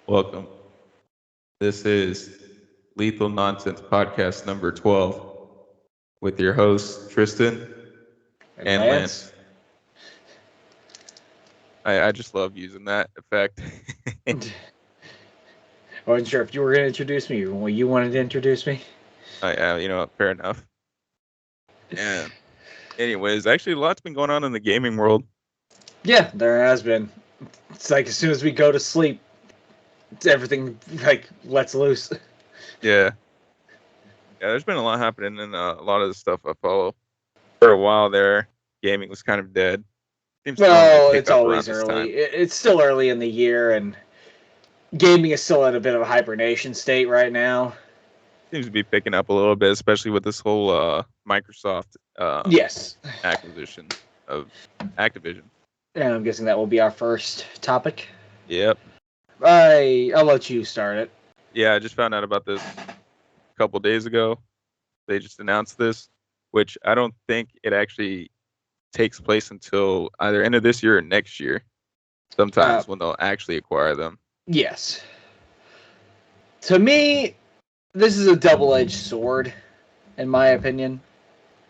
Welcome. This is Lethal Nonsense Podcast number 12 with your hosts, Tristan And and Lance? Lance. I just love using that effect. I wasn't sure if you were going to introduce me or you wanted to introduce me. Fair enough. Yeah. Anyways, actually, a lot's been going on in the gaming world. Yeah, there has been. It's like as soon as we go to sleep, everything lets loose. Yeah. Yeah, there's been a lot happening in a lot of the stuff I follow. For a while there, gaming was kind of dead. Seems to normally Well, pick it's up around always this early. time. It's still early in the year, and gaming is still in a bit of a hibernation state right now. Seems to be picking up a little bit, especially with this whole Microsoft Yes. acquisition of Activision. And I'm guessing that will be our first topic. Yep. I'll let you start it. Yeah, I just found out about this a couple days ago. They just announced this, which I don't think it actually takes place until either end of this year or next year. Sometimes when they'll actually acquire them. Yes. To me, this is a double-edged sword, in my opinion.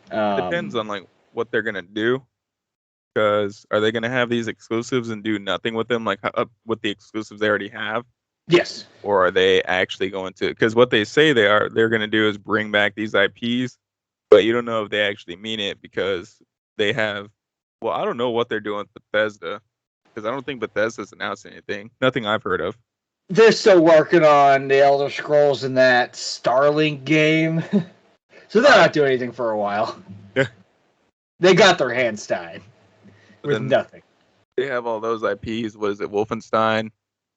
Depends on like what they're gonna do. Because are they gonna have these exclusives and do nothing with them, like with the exclusives they already have? Yes. Or are they actually going to? Because what they say they're gonna do is bring back these IPs, but you don't know if they actually mean it because they have. Well, I don't know what they're doing with Bethesda because I don't think Bethesda's announced anything. Nothing I've heard of. They're still working on the Elder Scrolls in that Starlink game. So they're not doing anything for a while. They got their hands tied with nothing. They have all those IPs. What is it? Wolfenstein.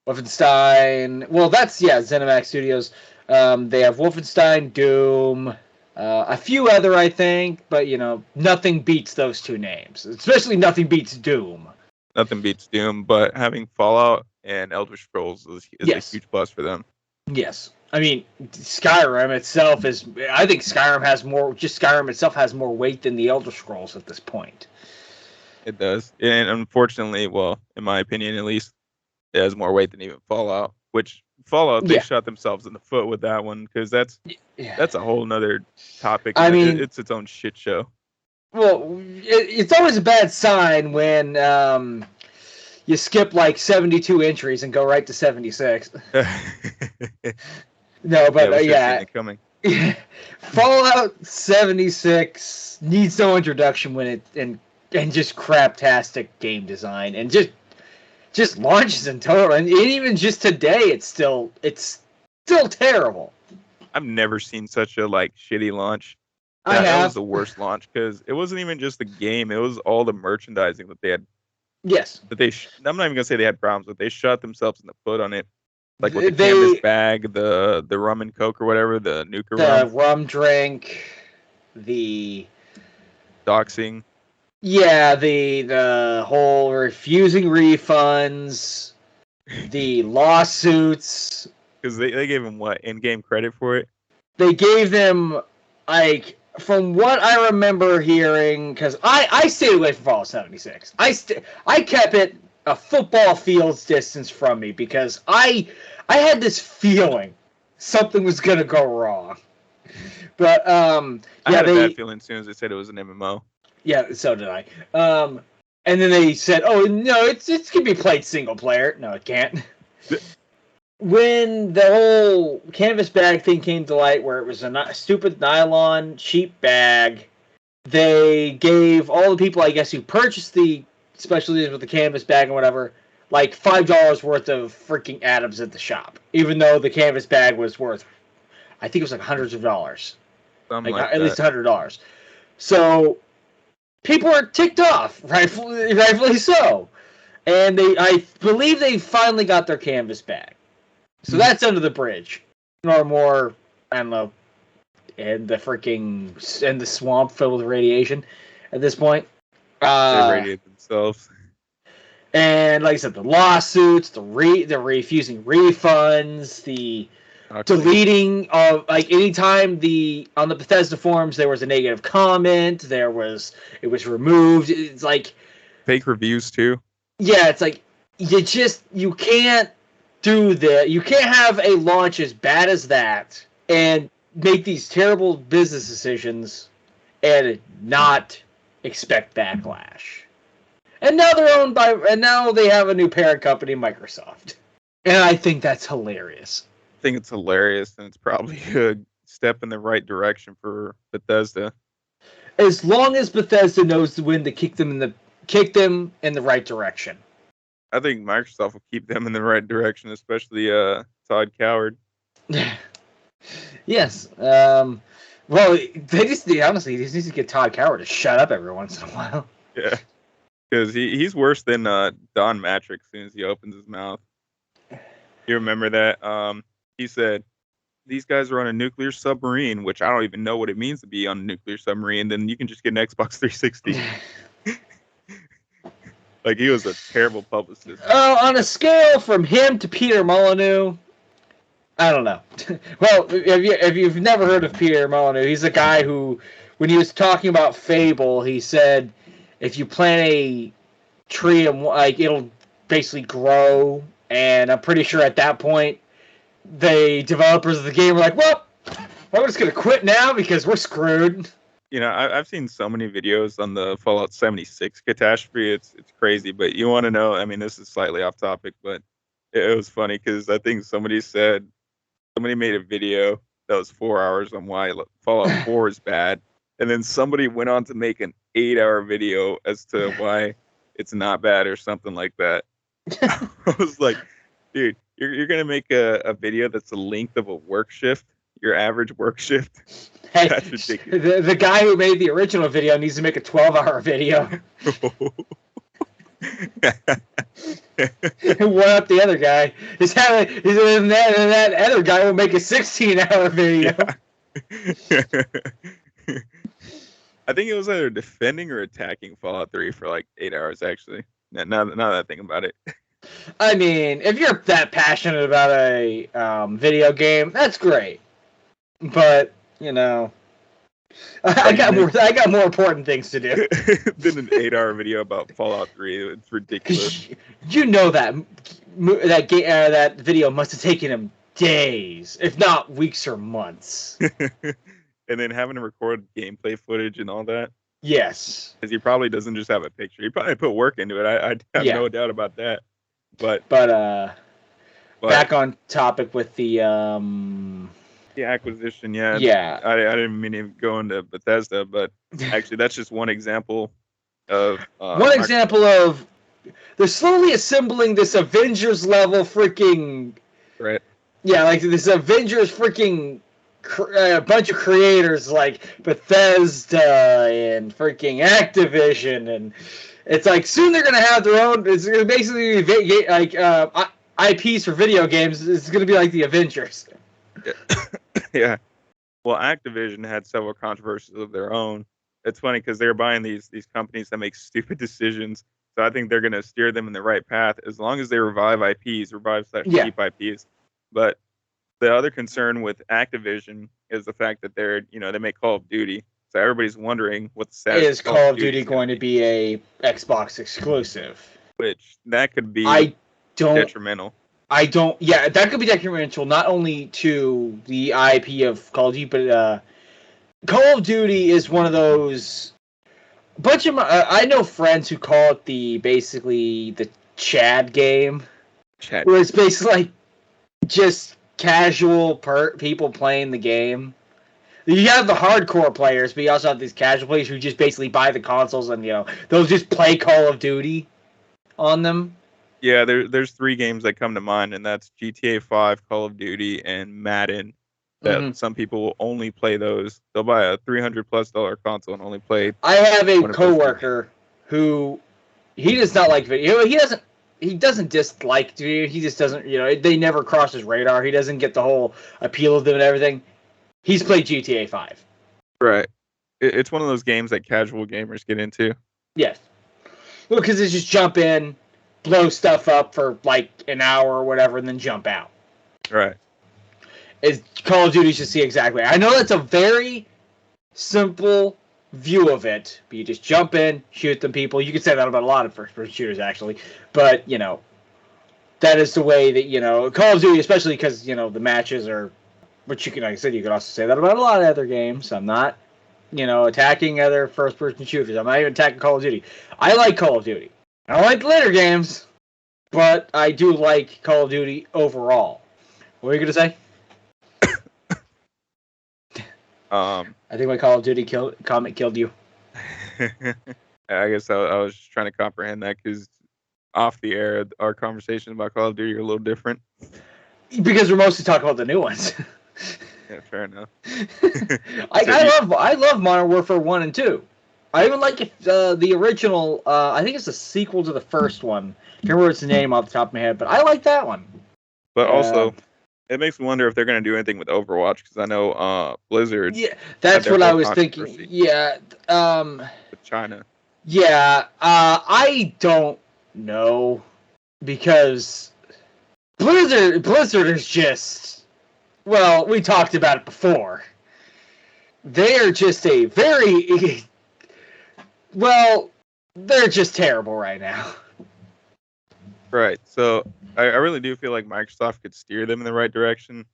Well, that's ZeniMax Studios. They have Wolfenstein, Doom, a few other, I think, but nothing beats those two names. Especially nothing beats Doom. Nothing beats Doom, but having Fallout and Elder Scrolls is a huge plus for them. Yes. I mean, Skyrim itself is. I think Skyrim has more. Just Skyrim itself has more weight than the Elder Scrolls at this point. It does, and unfortunately, well, in my opinion, at least, it has more weight than even Fallout. Which Fallout they shot themselves in the foot with that one because that's a whole nother topic. I mean, it's its own shit show. Well, it's always a bad sign when you skip like 72 entries and go right to 76. No, but coming. Fallout 76 needs no introduction when and just craptastic game design and just launches in total, and even just today it's still terrible. I've never seen such a shitty launch. That was the worst launch because it wasn't even just the game; it was all the merchandising that they had. Yes, but I'm not even gonna say they had problems, but they shot themselves in the foot on it. Like with the canvas bag, the rum and coke or whatever, the nuka rum. The rum drink, the doxing. Yeah, the whole refusing refunds, the lawsuits. Because they gave them what, in-game credit for it? They gave them, from what I remember hearing, because I stayed away from Fallout 76. I kept it a football field's distance from me because I had this feeling something was gonna go wrong. But I had a bad feeling as soon as they said it was an MMO. Yeah, so did I. And then they said, "Oh no, it can be played single player." No, it can't. When the whole canvas bag thing came to light, where it was a stupid nylon cheap bag, they gave all the people, I guess, who purchased the special edition with the canvas bag and whatever, like $5 worth of freaking atoms at the shop, even though the canvas bag was worth, I think it was like hundreds of dollars, at least $100. So people are ticked off, rightfully so, and I believe they finally got their canvas bag. So that's under the bridge, or more, I don't know, and the swamp filled with radiation at this point. They radiate themselves. And like I said, the lawsuits, the refusing refunds, the deleting of anytime on the Bethesda forums there was a negative comment, it was removed. It's like fake reviews too. Yeah, it's like you can't do that. You can't have a launch as bad as that and make these terrible business decisions and not expect backlash. And now they're owned by, and now they have a new parent company, Microsoft. And I think that's hilarious. I think it's hilarious, and it's probably a step in the right direction for Bethesda. As long as Bethesda knows when to kick them in the right direction. I think Microsoft will keep them in the right direction, especially Todd Coward. Yes. Well, they just need to get Todd Coward to shut up every once in a while. Yeah, because he's worse than Don Matrick as soon as he opens his mouth. You remember that? He said, "These guys are on a nuclear submarine," which I don't even know what it means to be on a nuclear submarine. Then you can just get an Xbox 360. Like, he was a terrible publicist. On a scale from him to Peter Molyneux, I don't know. Well, if you've never heard of Peter Molyneux, he's a guy who, when he was talking about Fable, he said, if you plant a tree, like, it'll basically grow. And I'm pretty sure at that point, the developers of the game were like, well, I'm just going to quit now because we're screwed. You know, I've seen so many videos on the Fallout 76 catastrophe. It's crazy. But you want to know, I mean, this is slightly off topic, but it was funny because I think somebody made a video that was 4 hours on why Fallout 4 is bad. And then somebody went on to make an 8-hour video as to why it's not bad or something like that. I was like, dude, you're going to make a video that's the length of a work shift, your average work shift? Hey, that's ridiculous. The guy who made the original video needs to make a 12-hour video. One up the other guy. And that other guy will make a 16-hour video. Yeah. I think it was either defending or attacking Fallout 3 for like 8 hours, actually. Now that I think about it. I mean, if you're that passionate about a video game, that's great. But, you know, I got more important things to do than an 8-hour video about Fallout 3. It's ridiculous. You know that video must have taken him days, if not weeks or months. And then having to record gameplay footage and all that. Yes, because he probably doesn't just have a picture. He probably put work into it. I have no doubt about that. But back on topic with the acquisition, yeah. I didn't mean to go into Bethesda, but actually that's just one example of example of they're slowly assembling this Avengers level freaking like this Avengers freaking a bunch of creators like Bethesda and freaking Activision, and it's like soon they're gonna have their own. It's gonna basically be like IPs for video games. It's gonna be like the Avengers. Yeah. Well, Activision had several controversies of their own. It's funny because they're buying these companies that make stupid decisions. So I think they're going to steer them in the right path as long as they revive IPs, keep IPs. But the other concern with Activision is the fact that they make Call of Duty. So everybody's wondering what the status is Call of Duty going to be a Xbox exclusive? Which that could be detrimental. Yeah, that could be detrimental not only to the IP of Call of Duty, but Call of Duty is one of those. I know friends who call it basically the Chad game, where it's basically like just casual people playing the game. You have the hardcore players, but you also have these casual players who just basically buy the consoles and they'll just play Call of Duty on them. Yeah, there's 3 games that come to mind, and that's GTA 5, Call of Duty, and Madden. That some people will only play those. They'll buy a $300+ console and only play. I have a coworker who he does not like video. He doesn't dislike video. He just doesn't. They never cross his radar. He doesn't get the whole appeal of them and everything. He's played GTA 5. Right. It's one of those games that casual gamers get into. Yes. Well, because they just jump in, blow stuff up for like an hour or whatever, and then jump out. Right. Call of Duty should see exactly. I know that's a very simple view of it, but you just jump in, shoot them people. You can say that about a lot of first-person shooters, actually. But, that is the way that Call of Duty, especially because the matches are. But you can, like I said, you could also say that about a lot of other games. I'm not, attacking other first-person shooters. I'm not even attacking Call of Duty. I like Call of Duty. I don't like the later games, but I do like Call of Duty overall. What were you gonna say? I think my Call of Duty comment killed you. I guess I was just trying to comprehend that because off the air, our conversations about Call of Duty are a little different. Because we're mostly talking about the new ones. Yeah, fair enough. I love Modern Warfare 1 and 2. I even like the original. I think it's a sequel to the first one. I can't remember its name off the top of my head, but I like that one. But also, it makes me wonder if they're going to do anything with Overwatch because I know Blizzard. Yeah, that's what I was thinking. Yeah. With China. Yeah. I don't know because Blizzard is just. Well, we talked about it before. They are just a very. Well, they're just terrible right now. Right. So I really do feel like Microsoft could steer them in the right direction.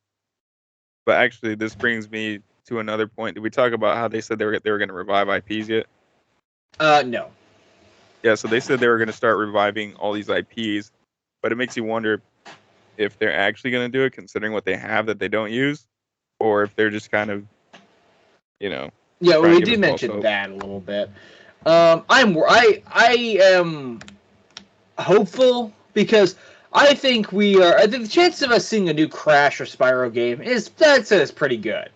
But actually, this brings me to another point. Did we talk about how they said they were going to revive IPs yet? No. Yeah. So they said they were going to start reviving all these IPs, but it makes you wonder if they're actually going to do it, considering what they have that they don't use, or if they're just kind of, Yeah, well, we did mention that a little bit. I am hopeful because I think the chances of us seeing a new Crash or Spyro game is pretty good.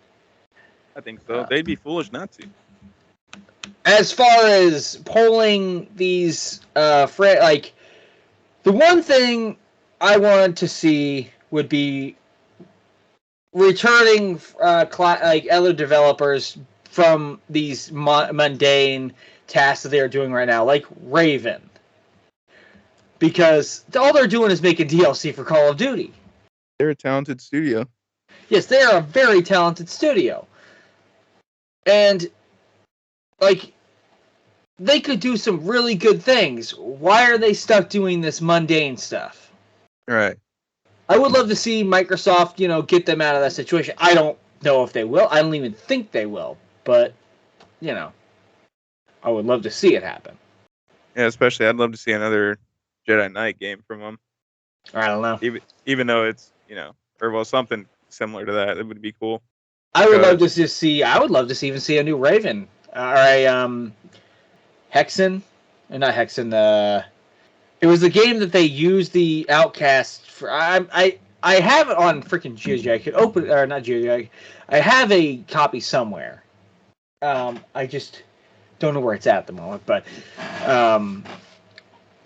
I think so. They'd be foolish not to. As far as polling these, the one thing I wanted to see would be returning other developers from these mundane tasks that they are doing right now, like Raven. Because all they're doing is making DLC for Call of Duty. They're a talented studio. Yes, they are a very talented studio. And, they could do some really good things. Why are they stuck doing this mundane stuff? Right. I would love to see Microsoft, get them out of that situation. I don't know if they will. I don't even think they will. But, I would love to see it happen. Yeah, especially I'd love to see another Jedi Knight game from them. I don't know. Even though it's, something similar to that, it would be cool. I would love to see even see a new Raven. Or a, Hexen. Not Hexen, it was the game that they used the Outcast for. I have it on freaking GeoGig. I could open or not GeoGig. I have a copy somewhere. I just don't know where it's at the moment. But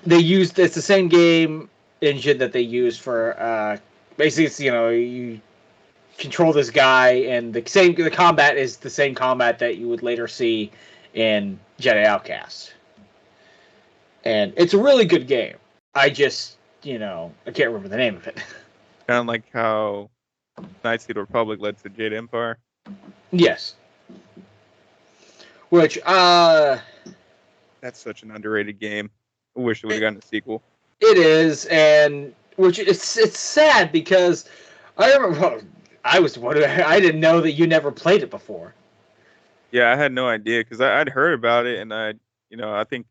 it's the same game engine that they used for. Basically, it's you control this guy, and the combat is the same combat that you would later see in Jedi Outcast. And it's a really good game. I just, I can't remember the name of it. Kind of like how Knights of the Republic led to Jade Empire. Yes. Which, that's such an underrated game. I wish it would have gotten a sequel. It is, and which it's sad because I remember I didn't know that you never played it before. Yeah, I had no idea because I'd heard about it, and I think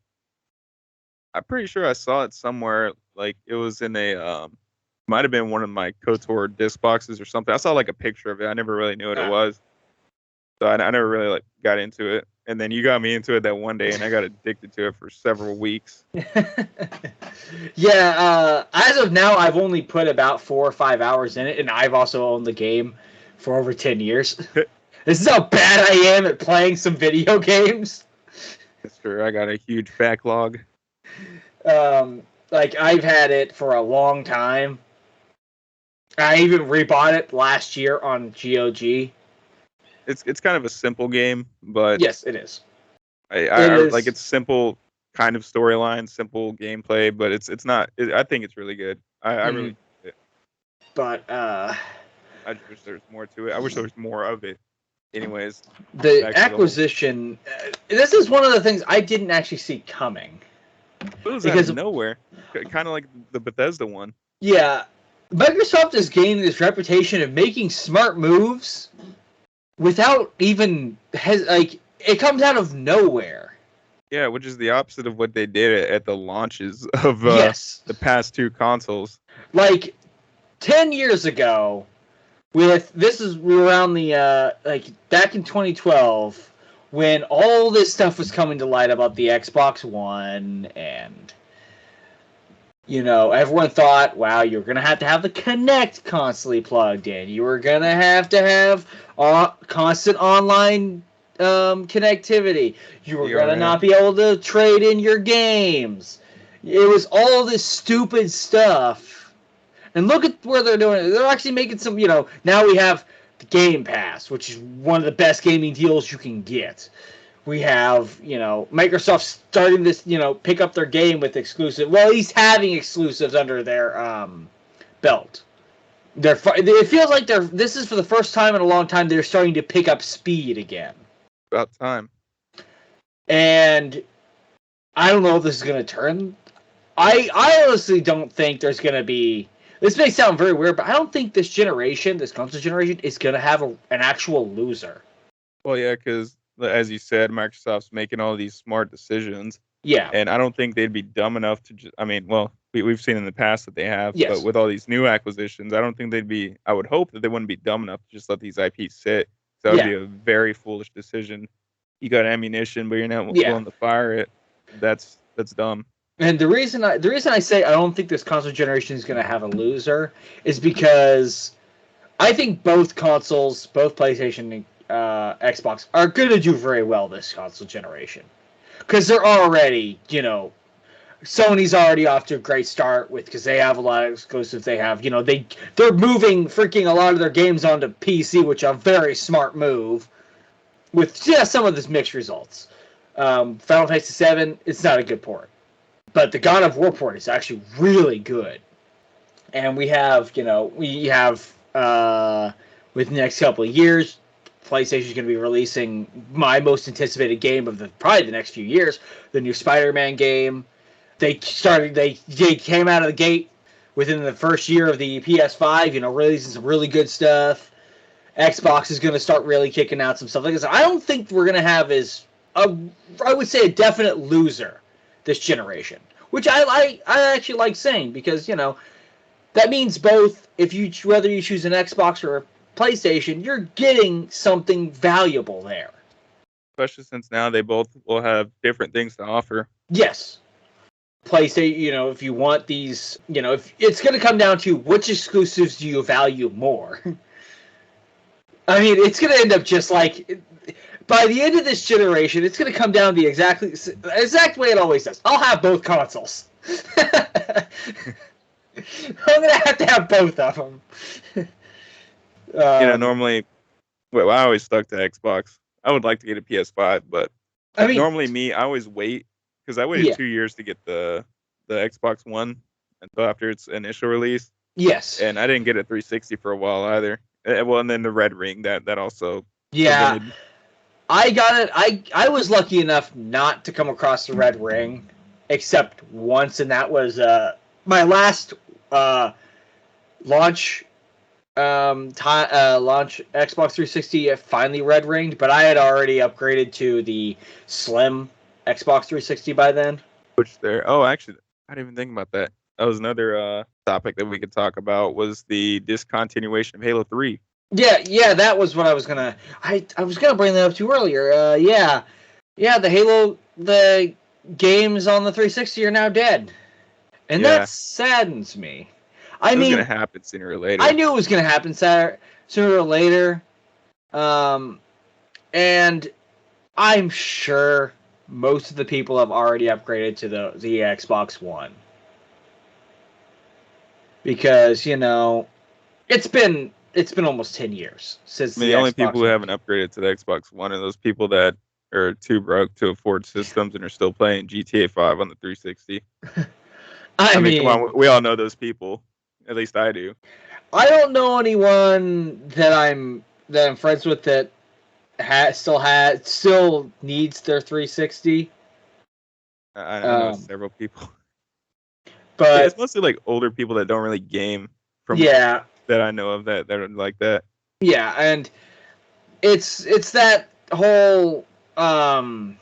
I'm pretty sure I saw it somewhere. Like it was in a might have been one of my KOTOR disc boxes or something. I saw like a picture of it. I never really knew what it was, so I never really got into it. And then you got me into it that one day, and I got addicted to it for several weeks. Yeah, as of now, I've only put about 4 or 5 hours in it, and I've also owned the game for over 10 years. This is how bad I am at playing some video games. That's true. I got a huge backlog. I've had it for a long time. I even rebought it last year on GOG. It's kind of a simple game, but yes, it is. It's simple kind of storyline, simple gameplay, but it's not. I think it's really good. I really like it. But I just wish there's more to it. I wish there was more of it. Anyways, the acquisition. This is one of the things I didn't actually see coming. It was out of nowhere, kind of like the Bethesda one. Yeah, Microsoft is gaining this reputation of making smart moves without even it comes out of nowhere. Yeah, which is the opposite of what they did at the launches of Yes, the past two consoles. like 10 years ago, we were around the back in 2012 when all this stuff was coming to light about the Xbox One, and everyone thought, wow, you're gonna have to have the Kinect constantly plugged in. You were gonna have to have constant online connectivity. You were gonna DRM. not be able to trade in your games. It was all this stupid stuff. And look at where they're doing it. They're actually making some, now we have the Game Pass, which is one of the best gaming deals you can get. We have, Microsoft starting this, pick up their game with exclusive. Well, at least having exclusives under their belt. It feels like this is for the first time in a long time they're starting to pick up speed again. About time. And I don't know if this is going to turn. I honestly don't think there's going to be. This may sound very weird, but I don't think this console generation, is going to have an actual loser. Well, yeah, because as you said, Microsoft's making all these smart decisions. Yeah. And I don't think they'd be dumb enough to just. I mean, well, we've seen in the past that they have, Yes. but with all these new acquisitions, I don't think they'd be. I would hope that they wouldn't be dumb enough to just let these IPs sit. So that would be a very foolish decision. You got ammunition, but you're not willing to fire it. That's dumb. And the reason I say I don't think this console generation is going to have a loser is because I think both consoles, both PlayStation and Xbox, are going to do very well this console generation. Because they're already, Sony's already off to a great start because they have a lot of exclusives. They have, they're moving freaking a lot of their games onto PC, which are a very smart move. With some of this mixed results. Final Fantasy VII, it's not a good port. But the God of War port is actually really good. And we have, with the next couple of years, PlayStation's going to be releasing my most anticipated game of probably the next few years, the new Spider-Man game. They came out of the gate within the first year of the PS5, releasing some really good stuff. Xbox is going to start really kicking out some stuff like this. I don't think we're going to have I would say, a definite loser this generation, which I actually like saying because that means both whether you choose an Xbox or a PlayStation, you're getting something valuable there. Especially since now they both will have different things to offer. Yes. PlayStation, if you want these, if it's going to come down to which exclusives do you value more. I mean, it's going to end up just like, by the end of this generation, it's going to come down the exact way it always does. I'll have both consoles. I'm going to have both of them. Normally, I always stuck to Xbox. I would like to get a PS5, but normally I always wait because I waited 2 years to get the Xbox One until after its initial release. Yes. And I didn't get a 360 for a while either. Well, and then the Red Ring that also. Yeah. Prevented. I got it. I was lucky enough not to come across the Red Ring, except once, and that was my last launch. Launch Xbox 360 finally Red Ringed, but I had already upgraded to the Slim Xbox 360 by then. Which actually, I didn't even think about that. That was another topic that we could talk about was the discontinuation of Halo 3. Yeah, that was what I was gonna. I was gonna bring that up to you earlier. The games on the 360 are now dead, and that saddens me. It was gonna happen sooner or later. I knew it was gonna happen sooner or later, and I'm sure most of the people have already upgraded to the Xbox One because it's been almost 10 years since the only people who haven't upgraded to the Xbox One are those people that are too broke to afford systems and are still playing GTA 5 on the 360. I mean, come on, we all know those people. At least I do. I don't know anyone that I'm friends with that still needs their 360. I know several people. But it's mostly like older people that don't really game from yeah, that I know of that are like that. yeah, and it's that whole the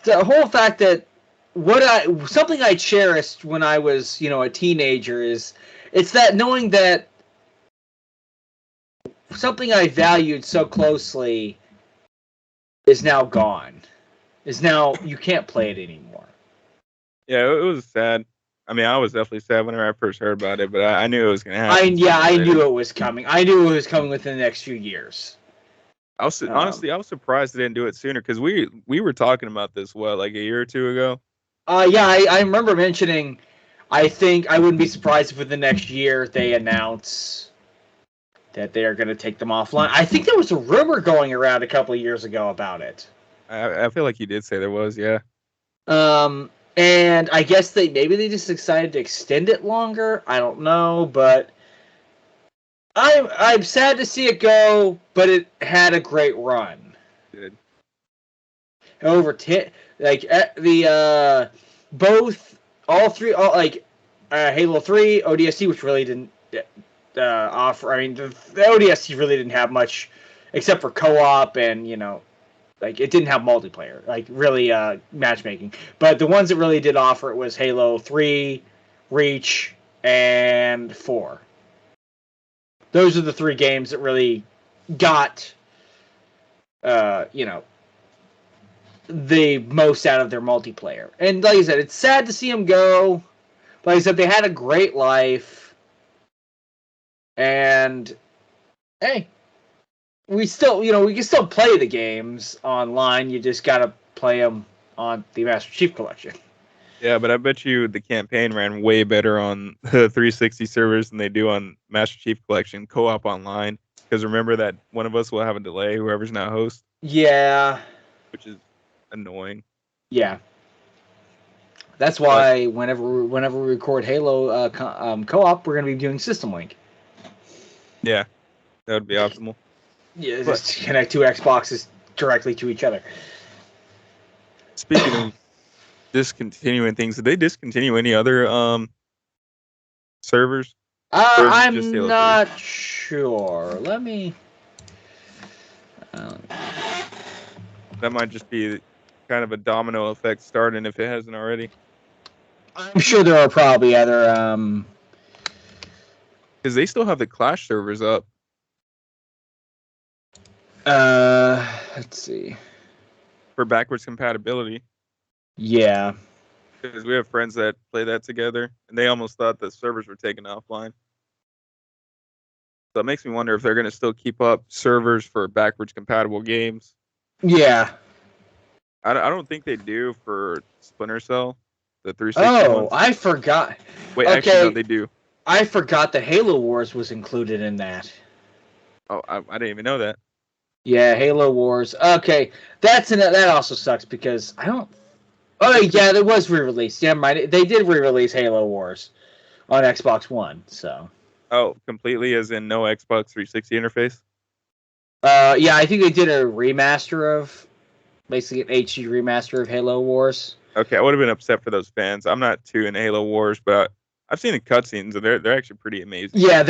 whole fact that something I cherished when I was, a teenager is it's that knowing that something I valued so closely is now gone. Is now you can't play it anymore. Yeah, it was sad. I mean, I was definitely sad whenever I first heard about it, but I knew it was gonna happen. I knew it was coming. I knew it was coming within the next few years. Honestly, I was surprised they didn't do it sooner because we were talking about this like a year or two ago. Yeah, I remember mentioning. I think I wouldn't be surprised if within the next year they announce that they are going to take them offline. I think there was a rumor going around a couple of years ago about it. I feel like you did say there was, yeah. And I guess maybe they just decided to extend it longer. I don't know, but I'm sad to see it go. But it had a great run. Good. Over 10, like both all three, Halo 3, ODST, which really didn't offer. I mean, the ODST really didn't have much except for co-op and like it didn't have multiplayer, like really matchmaking. But the ones that really did offer it was Halo 3, Reach, and 4. Those are the 3 games that really got the most out of their multiplayer. And like I said, it's sad to see them go. Like I said, they had a great life. And hey, we still, we can still play the games online. You just gotta play them on the Master Chief Collection. Yeah, but I bet you the campaign ran way better on the 360 servers than they do on Master Chief Collection co-op online. Because remember that one of us will have a delay, whoever's not host. Yeah. Which is annoying. Yeah. That's why whenever we record Halo co-op, we're gonna be doing System Link. Yeah, that would be optimal. Yeah, just connect 2 Xboxes directly to each other. Speaking of discontinuing things, did they discontinue any other servers? I'm not sure. Let me. That might just be kind of a domino effect starting if it hasn't already. I'm sure there are probably other. Because they still have the Clash servers up. Let's see. For backwards compatibility. Yeah. Because we have friends that play that together, and they almost thought the servers were taken offline. So it makes me wonder if they're going to still keep up servers for backwards compatible games. Yeah. I don't think they do for Splinter Cell, the 360 ones. I forgot. Wait, okay. Actually, no, they do. I forgot that Halo Wars was included in that. Oh, I didn't even know that. Yeah, Halo Wars. Okay, that also sucks because I don't. Oh yeah, it was re-released. Yeah, they did re-release Halo Wars on Xbox One. So. Oh, completely, as in no Xbox 360 interface. Yeah, I think they did a remaster of, basically an HD remaster of Halo Wars. Okay, I would have been upset for those fans. I'm not too into Halo Wars, but I've seen the cutscenes, and they're actually pretty amazing. Yeah,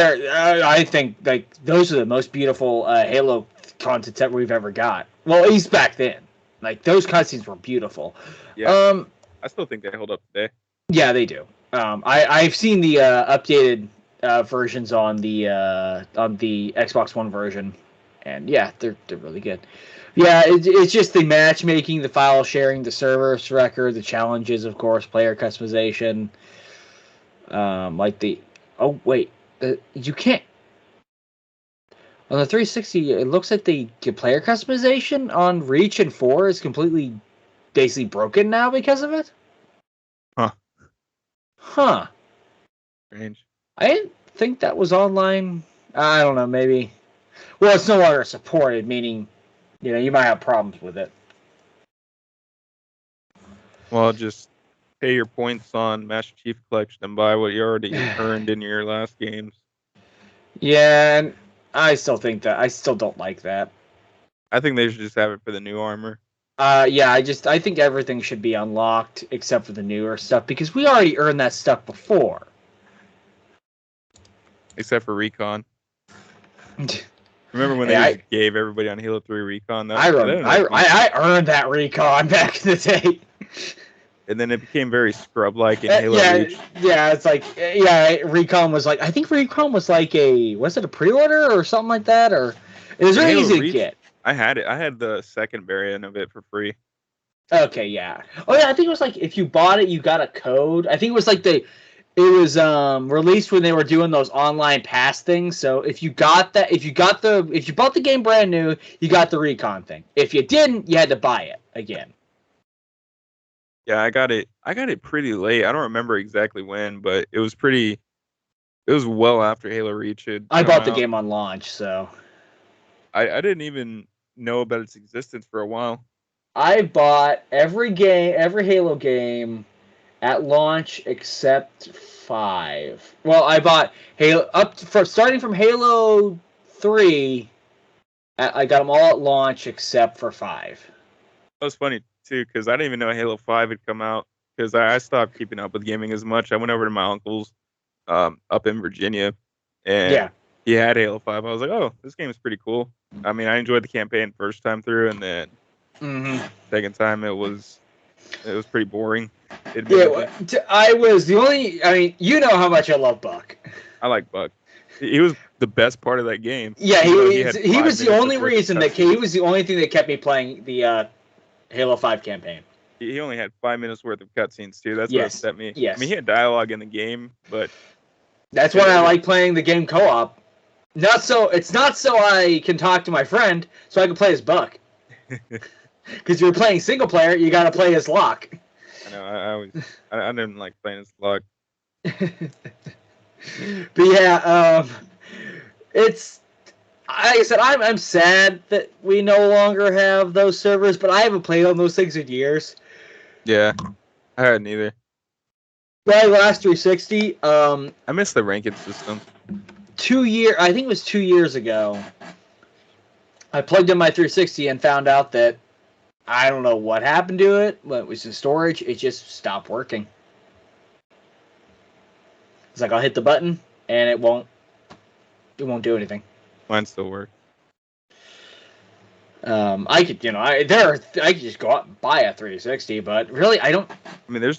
I think like those are the most beautiful Halo content that we've ever got. Well, at least back then, like those cutscenes were beautiful. Yeah, I still think they hold up today. Yeah, they do. I've seen the updated versions on the Xbox One version, and yeah, they're really good. Yeah, it's just the matchmaking, the file sharing, the service record, the challenges, of course, player customization. You can't on the 360. It looks like the player customization on Reach and 4 is completely, basically broken now because of it. Huh. Strange. I didn't think that was online. I don't know. Maybe. Well, it's no longer supported, meaning, you might have problems with it. Well, just pay your points on Master Chief Collection and buy what you already earned in your last games. Yeah, and I still think that. I still don't like that. I think they should just have it for the new armor. Yeah, I think everything should be unlocked except for the newer stuff because we already earned that stuff before. Except for Recon. Remember when Hey, they just gave everybody on Halo 3 Recon? I earned that Recon back in the day. And then it became very scrub-like in Halo Reach. Yeah, it's like Recon was like I think Recon was like was it a pre-order or something like that, or it was really easy to get. I had it. I had the second variant of it for free. Okay, yeah. Oh yeah, I think it was like if you bought it, you got a code. I think it was like it was released when they were doing those online pass things. So if you bought the game brand new, you got the Recon thing. If you didn't, you had to buy it again. Yeah, I got it pretty late. I don't remember exactly when, but it was well after Halo Reach had I come bought the out. game on launch, so I didn't even know about its existence for a while. I bought every Halo game at launch except 5. Well, I bought Halo starting from Halo 3. I got them all at launch except for 5. That was funny too, because I didn't even know Halo 5 had come out. Because I stopped keeping up with gaming as much. I went over to my uncle's up in Virginia, and he had Halo 5. I was like, oh, this game is pretty cool. I mean, I enjoyed the campaign first time through, and then second time it was pretty boring. I was the only. I mean, you know how much I love Buck. I like Buck. He was the best part of that game. Yeah, he was the only reason he was the only thing that kept me playing the Halo 5 campaign. He only had 5 minutes worth of cutscenes too. That's what upset me. Yes. I mean, he had dialogue in the game, but that's why I like playing the game co-op. It's not so I can talk to my friend, so I can play as Buck. Because you're playing single player, you got to play as Locke. I know. I didn't like playing as Locke. But yeah, it's like I said, I'm sad that we no longer have those servers, but I haven't played on those things in years. Yeah, I hadn't either. My last 360. I miss the ranking system. I think it was 2 years ago. I plugged in my 360 and found out that I don't know what happened to it. When it was in storage, it just stopped working. It's like I'll hit the button and it won't do anything. Mine still works. I could just go out and buy a 360, but really I don't. I mean, there's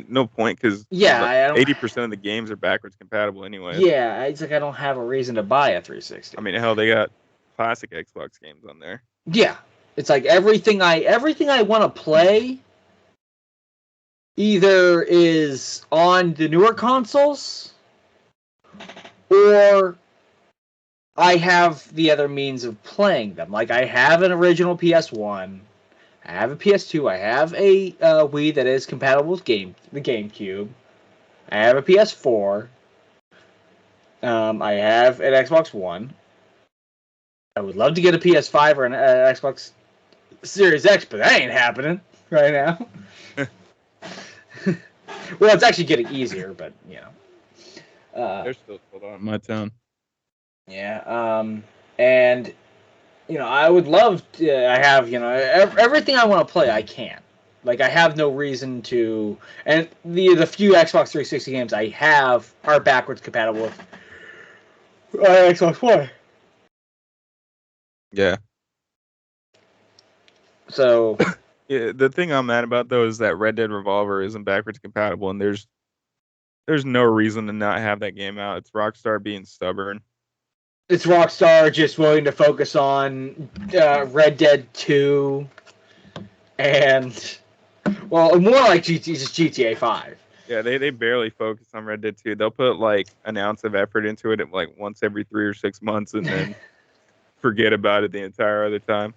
no point because 80% of the games are backwards compatible anyway. Yeah, it's like I don't have a reason to buy a 360. I mean, hell, they got classic Xbox games on there. Yeah, it's like everything I want to play either is on the newer consoles or I have the other means of playing them. Like I have an original PS1, I have a PS2, I have a Wii that is compatible with the GameCube, I have a PS4, I have an Xbox One. I would love to get a PS5 or an Xbox Series X, but that ain't happening right now. Well, it's actually getting easier, but you know. They're still sold out in my town. Yeah, and I would love to. I have everything I want to play. I can. Like I have no reason to. And the few Xbox 360 games I have are backwards compatible with Xbox One. Yeah. So. Yeah, the thing I'm mad about though is that Red Dead Revolver isn't backwards compatible, and there's no reason to not have that game out. It's Rockstar being stubborn. It's Rockstar just willing to focus on Red Dead 2 and more like just GTA 5. Yeah, they barely focus on Red Dead 2. They'll put like an ounce of effort into it like once every 3 or 6 months, and then forget about it the entire other time.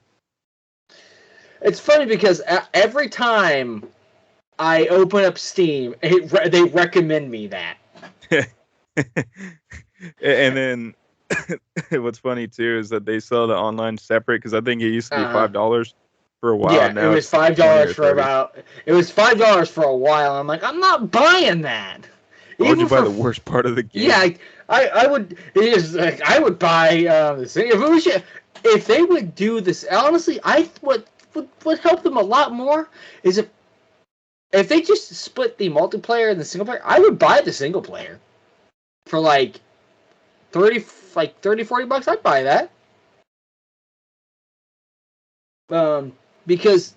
It's funny because every time I open up Steam, they recommend me that. And then what's funny too is that they sell the online separate because I think it used to be $5 for a while. Yeah, now it was $5 for It was $5 for a while. I'm like, I'm not buying that. Why would you buy the worst part of the game? Yeah, I would. It is like I would buy this thing if they would do this. Honestly, would help them a lot more is if they just split the multiplayer and the single player. I would buy the single player for like 30, $40. I'd buy that. Because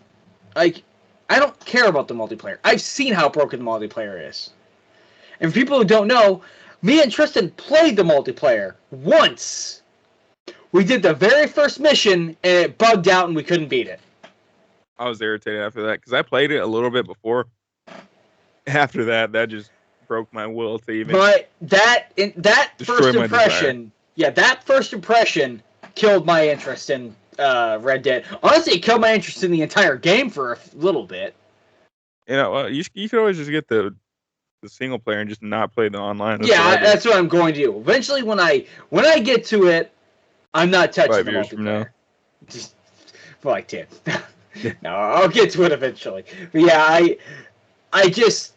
like I don't care about the multiplayer. I've seen how broken the multiplayer is. And for people who don't know, me and Tristan played the multiplayer once. We did the very first mission, and it bugged out, and we couldn't beat it. I was irritated after that, because I played it a little bit before. After that just broke my will to even... But that first impression... Yeah, that first impression killed my interest in Red Dead. Honestly, it killed my interest in the entire game for a little bit. You know, well, you could always just get the single player and just not play the online. That's what I'm going to do. Eventually, when I get to it, I'm not touching 5 the years from now. Just for like 10. No, I'll get to it eventually. But yeah, I just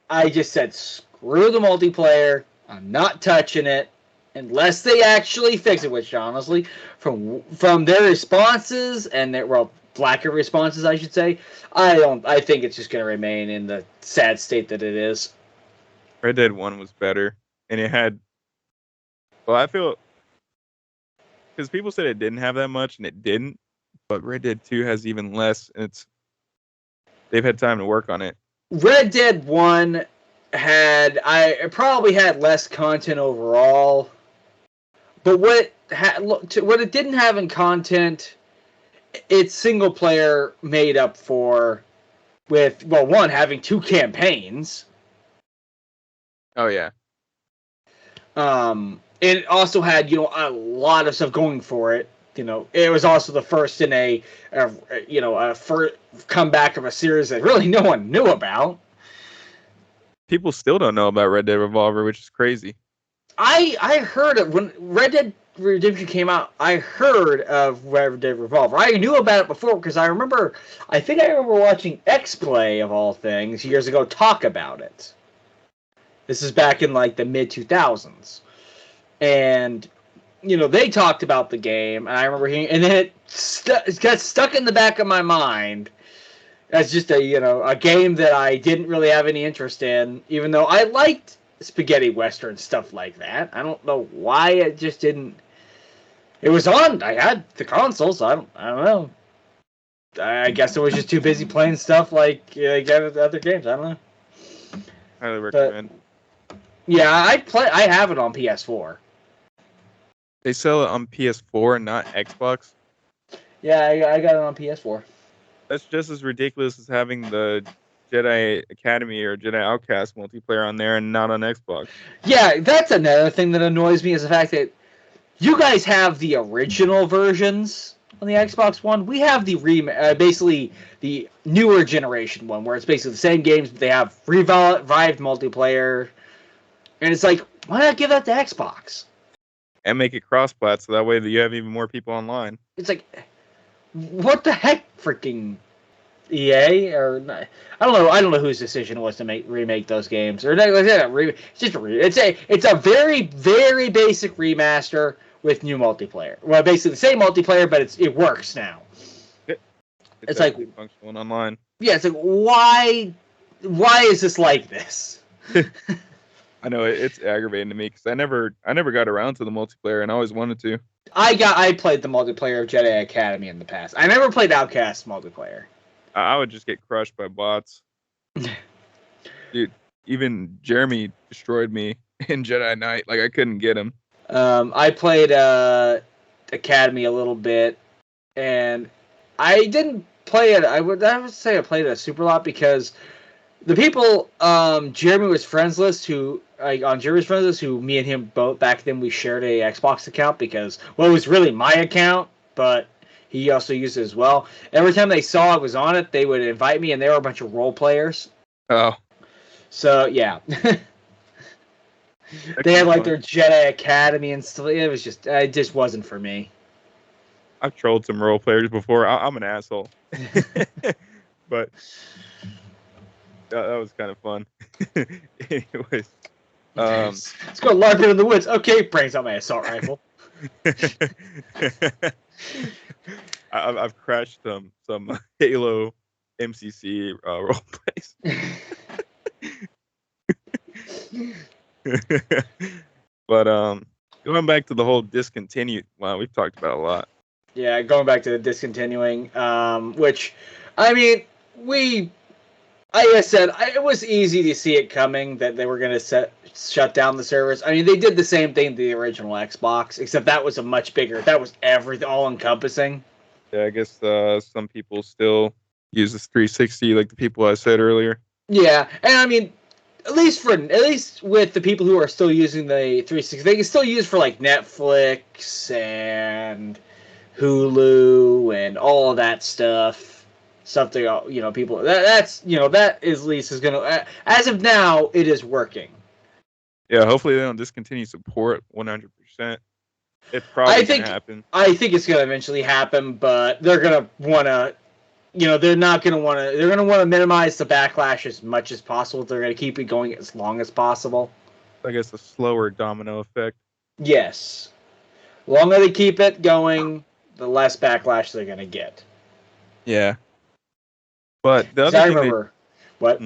said screw the multiplayer. I'm not touching it unless they actually fix it. Which honestly, from their responses and their lack of responses, I should say, I think it's just going to remain in the sad state that it is. Red Dead 1 was better, and it had... Well, I feel... Because people said it didn't have that much, and it didn't. But Red Dead 2 has even less, and they've had time to work on it. Red Dead 1 probably had less content overall. But what it didn't have in content, its single player made up for with, well, one, having 2 campaigns. Oh, yeah. It also had, a lot of stuff going for it. It was also the first in a first comeback of a series that really no one knew about. People still don't know about Red Dead Revolver, which is crazy. I heard of when Red Dead Redemption came out. I heard of Red Dead Revolver. I knew about it before because I think I remember watching X-Play of all things years ago talk about it. This is back in like the mid 2000s, and they talked about the game, and I remember hearing, and then it got stuck in the back of my mind as just a game that I didn't really have any interest in, even though I liked spaghetti western stuff like that. I don't know why it just didn't. It was on. I had the console, so I don't know. I guess I was just too busy playing stuff like other games. I don't know. Highly recommend. Yeah, I have it on PS4. They sell it on PS4 and not Xbox? Yeah, I got it on PS4. That's just as ridiculous as having the Jedi Academy or Jedi Outcast multiplayer on there and not on Xbox. Yeah, that's another thing that annoys me is the fact that you guys have the original versions on the Xbox One. We have the basically the newer generation one, where it's basically the same games, but they have revived multiplayer. And it's like, why not give that to Xbox? And make it cross-plat, so that way you have even more people online. It's like, what the heck, freaking EA or I don't know whose decision it was to remake those games or it's just it's a very very basic remaster with new multiplayer. Well, basically the same multiplayer, but it works now. It's like functional online. Yeah, it's like why is this like this? I know it's aggravating to me because I never got around to the multiplayer and I always wanted to. I played the multiplayer of Jedi Academy in the past. I never played Outcast multiplayer. I would just get crushed by bots. Dude, even Jeremy destroyed me in Jedi Knight. Like I couldn't get him. I played Academy a little bit, and I didn't play it. I would say I played it a super lot because the people Jeremy was friends with on Jeremy's friends list, who me and him both back then we shared a Xbox account because it was really my account, but he also used it as well. Every time they saw I was on it, they would invite me, and they were a bunch of role players. Oh. So yeah. They had like their Jedi Academy and stuff. It just wasn't for me. I've trolled some role players before. I'm an asshole. But that was kind of fun. Anyways. Let's go LARPing in the woods. Okay, brings out my assault rifle. I've crashed some Halo MCC role plays. But going back to the whole discontinued. Wow, we've talked about a lot. Yeah, going back to the discontinuing, which, I mean, like I said, it was easy to see it coming that they were going to shut down the servers. I mean, they did the same thing to the original Xbox, except that was that was everything, all encompassing. Yeah, I guess some people still use this 360, like the people I said earlier. Yeah, and I mean, at least with the people who are still using the 360, they can still use for like Netflix and Hulu and all of that stuff. Something, people that is at least is gonna, as of now, it is working. Yeah, hopefully they don't discontinue support 100%. It's probably gonna happen. I think it's gonna eventually happen, but they're gonna wanna, they're not gonna wanna. They're gonna want to minimize the backlash as much as possible. They're gonna keep it going as long as possible. I guess a slower domino effect. Yes, the longer they keep it going, the less backlash they're gonna get. Yeah. But the other thing, what?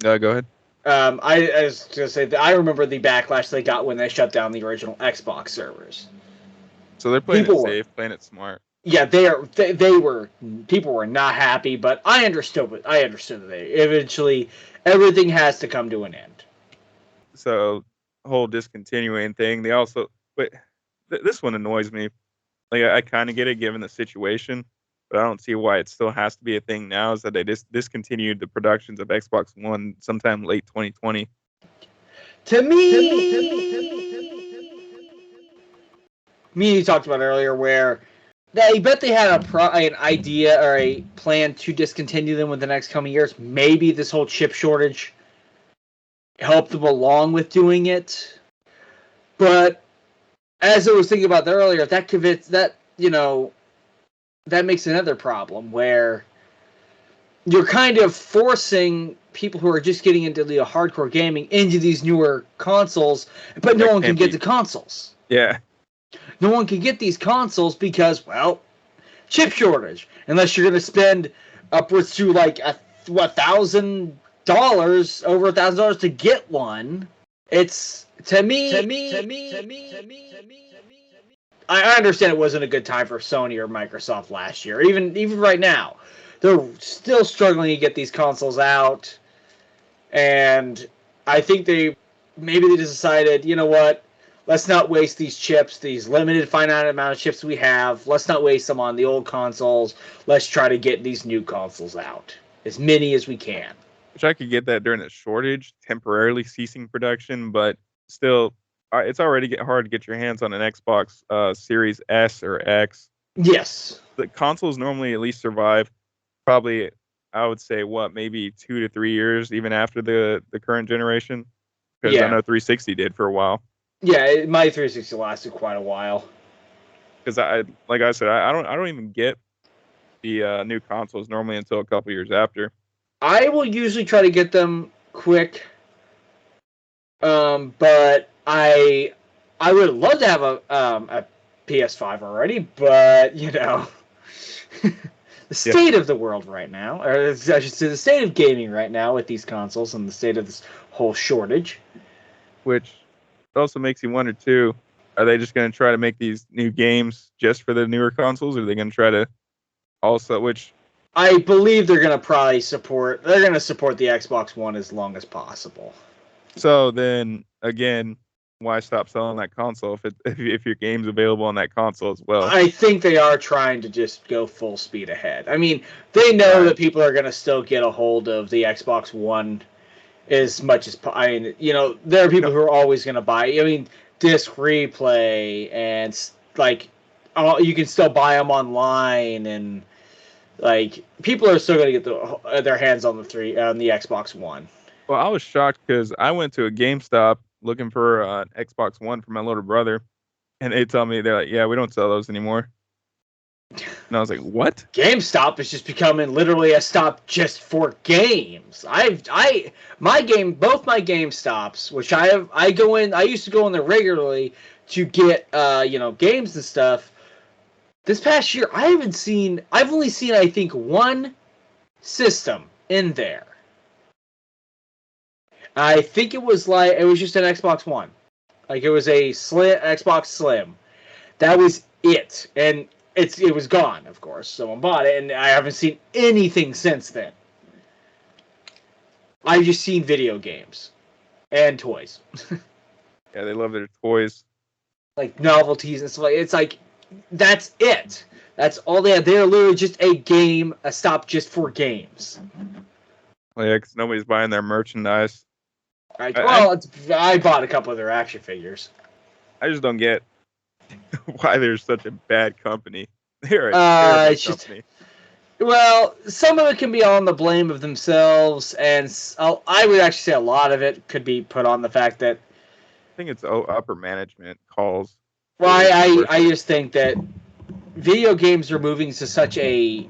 No, go ahead. I was gonna say that I remember the backlash they got when they shut down the original Xbox servers. So they're playing it safe, playing it smart. Yeah, people were not happy, but I understood that eventually everything has to come to an end. So whole discontinuing thing, they also, but this one annoys me. Like I kind of get it given the situation. But I don't see why it still has to be a thing now. Is that they discontinued the productions of Xbox One sometime late 2020. To me, you talked about earlier where I bet they had an idea or a plan to discontinue them within the next coming years. Maybe this whole chip shortage helped them along with doing it. But as I was thinking about that earlier, that makes another problem where you're kind of forcing people who are just getting into the hardcore gaming into these newer consoles, but no one can get the consoles. Yeah. No one can get these consoles because, well, chip shortage. Unless you're going to spend upwards to like $1,000, over $1,000 to get one. It's to me. I understand it wasn't a good time for Sony or Microsoft last year. Even right now, they're still struggling to get these consoles out. And I think they just decided, you know what? Let's not waste these chips, these limited finite amount of chips we have. Let's not waste them on the old consoles. Let's try to get these new consoles out. As many as we can. Which I could get that during a shortage, temporarily ceasing production, but still, it's already hard to get your hands on an Xbox Series S or X. Yes. The consoles normally at least survive probably, I would say, maybe 2 to 3 years, even after the current generation. Because I know 360 did for a while. Yeah, my 360 lasted quite a while. Because I don't even get the new consoles normally until a couple years after. I will usually try to get them quick, but I would love to have a PS5 already, but the state of the world right now, or I should say the state of gaming right now with these consoles and the state of this whole shortage. Which also makes you wonder too, are they just going to try to make these new games just for the newer consoles, or are they going to try to also, which I believe they're going to support the Xbox One as long as possible. So then again, why stop selling that console if your game's available on that console as well? I think they are trying to just go full speed ahead. I mean, they know that people are going to still get a hold of the Xbox One as much as there are people who are always going to buy. I mean, disc replay and you can still buy them online, and people are still going to get their hands on the Xbox One. Well, I was shocked because I went to a GameStop looking for an Xbox One for my little brother, and they tell me, they're like, "Yeah, we don't sell those anymore." And I was like, "What?" GameStop is just becoming literally a stop just for games. Both my GameStops, which I used to go in there regularly to get games and stuff. This past year, I've only seen, I think, one system in there. I think it was just an Xbox One. Like, it was a Xbox Slim. That was it. And it was gone, of course. Someone bought it, and I haven't seen anything since then. I've just seen video games and toys. Yeah, they love their toys. Like novelties and stuff. It's like, that's it. That's all they have. They're literally just a stop just for games. Well, yeah, because nobody's buying their merchandise. I bought a couple of their action figures. I just don't get why they're such a bad company. They're a terrible company. Well, some of it can be on the blame of themselves, and I would actually say a lot of it could be put on the fact that I think it's upper management calls. Well, I just think that video games are moving to such a,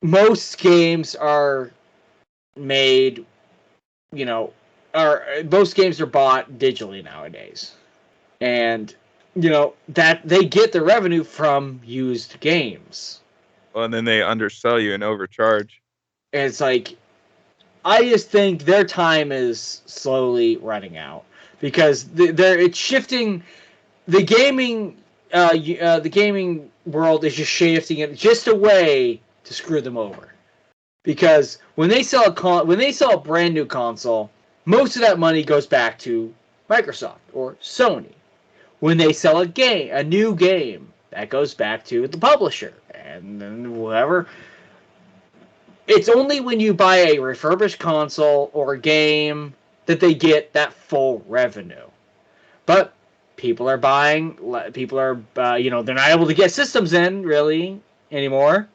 most games are made, most games are bought digitally nowadays. And, that they get the revenue from used games. Well, and then they undersell you and overcharge. And it's like, I just think their time is slowly running out because it's shifting. The gaming world is just shifting it just a way to screw them over. Because when they sell a brand new console, most of that money goes back to Microsoft or Sony. When they sell a new game, that goes back to the publisher and then whatever. It's only when you buy a refurbished console or a game that they get that full revenue. But people are they're not able to get systems in really anymore.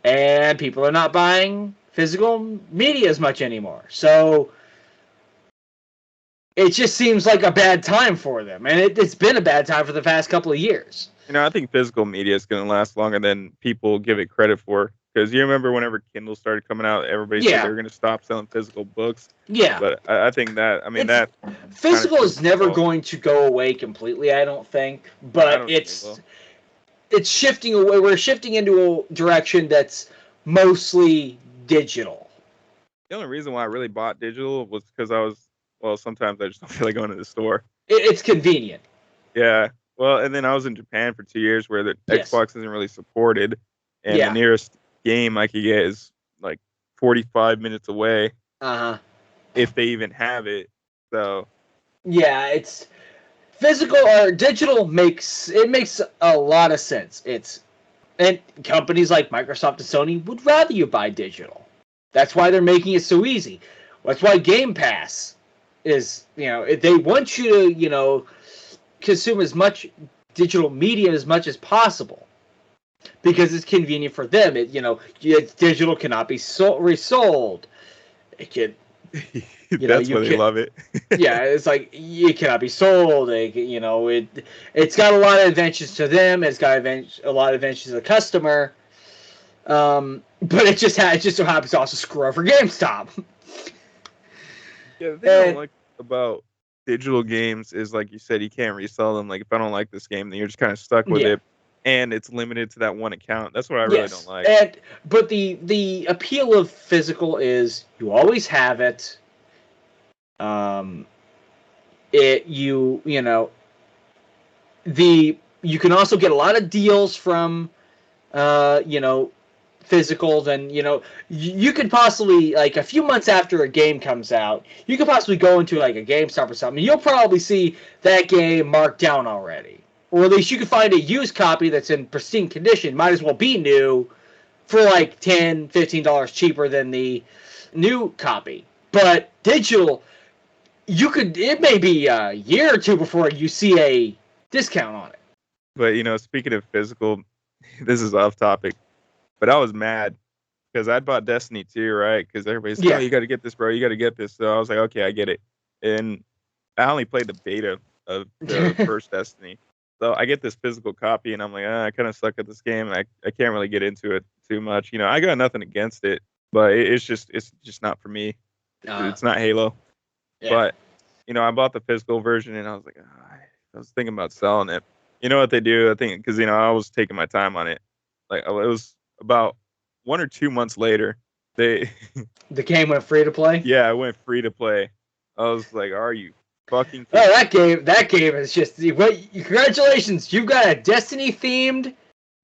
And people are not buying physical media as much anymore. So it just seems like a bad time for them. And it's been a bad time for the past couple of years. I think physical media is going to last longer than people give it credit for. Because you remember whenever Kindle started coming out, everybody said they were going to stop selling physical books. Yeah. But I think that physical is never going to go away completely, I don't think. But it's shifting away. We're shifting into a direction that's mostly digital. The only reason why I really bought digital was because sometimes I just don't feel like going to the store. It's convenient. Yeah. Well, and then I was in Japan for 2 years where the Xbox isn't really supported. And the nearest game I could get is like 45 minutes away. If they even have it. So yeah, it's physical or digital makes a lot of sense. And companies like Microsoft and Sony would rather you buy digital. That's why they're making it so easy. That's why Game Pass is, they want you to, consume as much digital media as much as possible. Because it's convenient for them. Digital cannot be resold. It can. That's why they love it. Yeah, it's like it cannot be sold. It's got a lot of advantages to them. It's got a lot of advantages to the customer. But it just so happens to also screw over GameStop. Yeah, the thing I don't like about digital games is, like you said, you can't resell them. Like, if I don't like this game, then you're just kind of stuck with it. And it's limited to that one account. That's what I really don't like. But the appeal of physical is you always have it. You can also get a lot of deals from physicals, and you could possibly, like, a few months after a game comes out, you could possibly go into like a GameStop or something, and you'll probably see that game marked down already. Or at least you can find a used copy that's in pristine condition, might as well be new, for like $10, $15 cheaper than the new copy. But digital, it may be a year or two before you see a discount on it. But, speaking of physical, this is off topic, but I was mad because I'd bought Destiny 2, right? Because everybody's like, oh, you got to get this, bro. You got to get this. So I was like, okay, I get it. And I only played the beta of the first Destiny. So I get this physical copy, and I'm like, I kind of suck at this game. I can't really get into it too much. I got nothing against it, but it's just not for me. It's not Halo. Yeah. But, I bought the physical version, and I was like, I was thinking about selling it. You know what they do? I think because I was taking my time on it. Like it was about 1 or 2 months later. They, The game went free to play. yeah, I went free to play. I was like, "Are you fucking Oh, kidding?" that game is just what. Congratulations, you've got a Destiny themed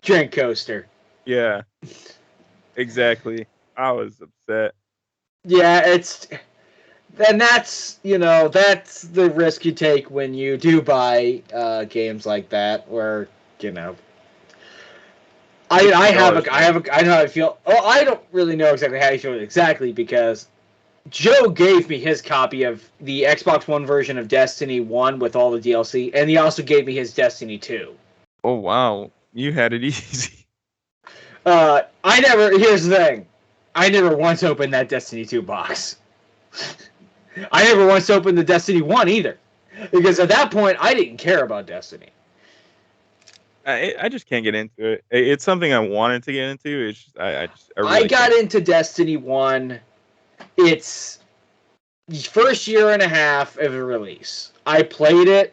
drink coaster. Yeah, exactly. I was upset. Yeah, that's that's the risk you take when you do buy games like that, where you know. I have $18, a I man. have a I know how I feel. Oh, I don't really know exactly how you feel exactly because Joe gave me his copy of the Xbox One version of Destiny 1 with all the DLC, and he also gave me his Destiny 2. Oh wow, you had it easy. Here's the thing. I never once opened that Destiny 2 box. I never once opened the Destiny 1 either. Because at that point, I didn't care about Destiny. I just can't get into it. It's something I wanted to get into. It's just, I I really got can't. into Destiny 1. It's the first year and a half of a release. I played it,